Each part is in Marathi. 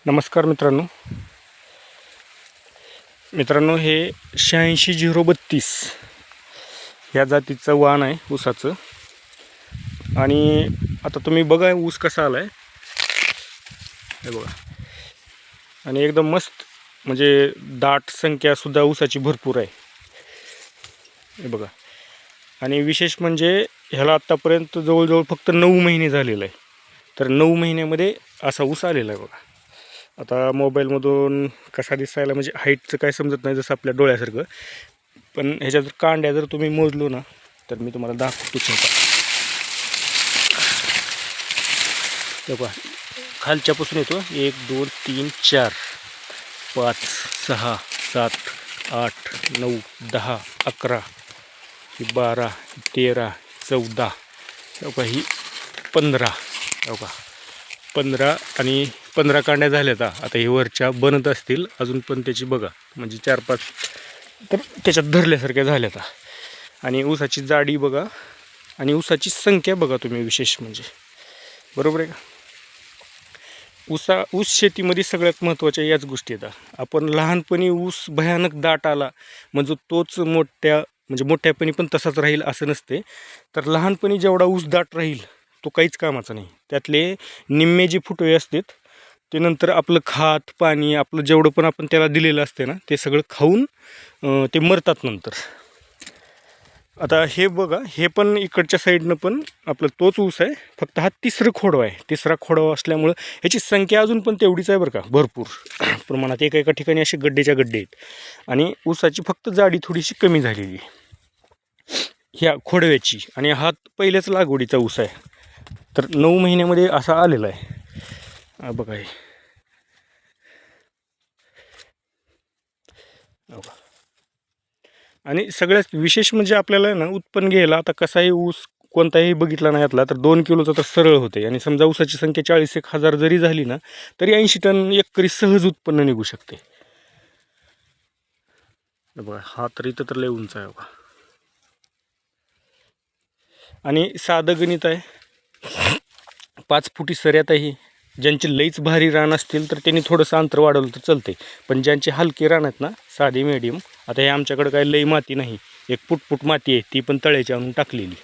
नमस्कार मित्रांनो हे 86-032 ह्या जातीचं वाण आहे ऊसाचं. आणि आता तुम्ही बघा ऊस कसा आला आहे हे बघा. आणि एकदम मस्त म्हणजे दाट संख्यासुद्धा ऊसाची भरपूर आहे हे बघा. आणि विशेष म्हणजे ह्याला आत्तापर्यंत जवळजवळ फक्त 9 महिने झालेलं आहे. तर 9 महिन्यामध्ये असा ऊस आलेला आहे बघा. आता मोबाईलमधून कसा दिसायला म्हणजे हाईटचं काय समजत नाही जसं आपल्या डोळ्यासारखं, पण ह्याच्या जर कांड्या जर तुम्ही मोजलो ना तर मी तुम्हाला दाखवतोच नका. बघा खालच्यापासून येतो 1 2 3 4 5 6 7 8 9 10 11 12 13 14 बघा ही 15 बघा 15 आणि 15 कांड्या झाल्या. आता हे वरच्या बनत असतील अजून पण त्याची बघा म्हणजे 4-5 तर त्याच्यात धरल्यासारख्या झाल्या. आणि ऊसाची जाडी बघा आणि ऊसाची संख्या बघा तुम्ही. विशेष म्हणजे बरोबर आहे का. ऊस शेतीमध्ये सगळ्यात महत्त्वाच्या याच गोष्टी येतात. आपण लहानपणी ऊस भयानक दाट आला म्हणजे तोच मोठ्यापणी पण तसाच राहील असं नसते. तर लहानपणी जेवढा ऊस दाट राहील तो काहीच कामाचा नाही. त्यातले निम्मे जे फुटवे असतात ते नंतर आपलं खात पाणी आपलं जेवढं पण आपण त्याला दिलेलं असते ना ते सगळं खाऊन ते मरतात नंतर. आता हे बघा हे पण इकडच्या साईडनं पण आपलं तोच ऊस आहे, फक्त हा तिसरं खोडवा आहे. तिसरा खोडवा असल्यामुळं ह्याची संख्या अजून पण तेवढीच आहे बरं का, भरपूर प्रमाणात. एका ठिकाणी असे गड्डेच्या गड्डे आहेत. आणि ऊसाची फक्त जाडी थोडीशी कमी झालेली ह्या खोडव्याची. आणि हा पहिल्याच लागवडीचा ऊस आहे. तर 9 महिन्यामध्ये असा आलेला आहे बघा. हे आणि सगळ्यात विशेष म्हणजे आपल्याला ना उत्पन्न घ्यायला आता कसाही ऊस कोणताही बघितला नाही यातला तर 2 किलोचा तर सरळ होते. आणि समजा ऊसाची संख्या 40-1 जरी झाली ना तरी 80 टन एकरी सहज उत्पन्न निघू शकते बघा. हा तर इथं तर लय उंच आहे बघा. आणि साधं गणित आहे. 5 फुटी सऱ्यातही ज्यांचे लईच भारी रान असतील तर त्यांनी थोडंसं अंतर वाढवलं तर चालते. पण ज्यांचे हलके रान आहेत ना साधी मीडियम, आता हे आमच्याकडं काही लई माती नाही, 1 फूट माती आहे, ती पण तळ्याची आणून टाकलेली.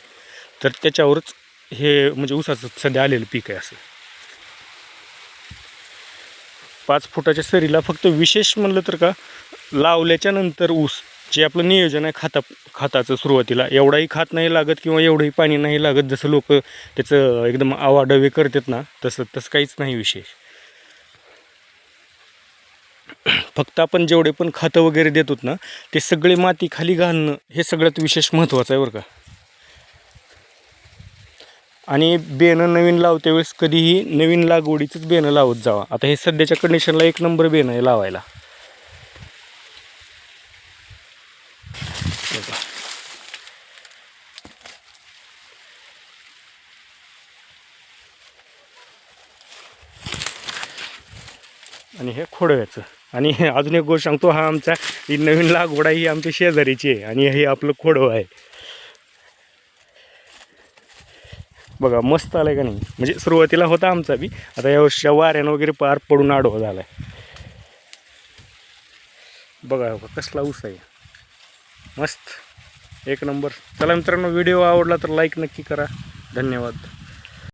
तर त्याच्यावरच हे म्हणजे ऊसाचं सध्या आलेलं पीक आहे. असं 5 फुटाच्या सरीला फक्त विशेष म्हणलं तर का लावल्याच्या नंतर ऊस जे आपलं नियोजन आहे खताचं सुरुवातीला एवढाही खात नाही लागत किंवा एवढंही पाणी नाही लागत. जसं लोक त्याचं एकदम आवाडवे करतात ना तसं काहीच नाही विशेष. फक्त आपण जेवढे पण खतं वगैरे देतो ना ते सगळे माती खाली घालणं हे सगळ्यात विशेष महत्त्वाचं आहे बरं का. आणि बेणं नवीन लावते वेळेस कधीही नवीन लागवडीचंच बेणं लावत जावा. आता हे सध्याच्या कंडिशनला 1 नंबर बेणं आहे लावायला. आणि हे खोडव्याचं. आणि अजून एक गोष्ट सांगतो, हा आमचा ही नवीन लागवड आहे, ही आमच्या शेजारीची आहे. आणि हे आपलं खोडवं आहे बघा. मस्त आलं आहे का नाही. म्हणजे सुरुवातीला होता आमचा बी, आता या वर्षी वाऱ्यानं वगैरे पार पडून आडवा झाला आहे बघा. कसला ऊस आहे मस्त 1 नंबर. चला मित्रांनो, व्हिडिओ आवडला तर लाईक नक्की करा. धन्यवाद.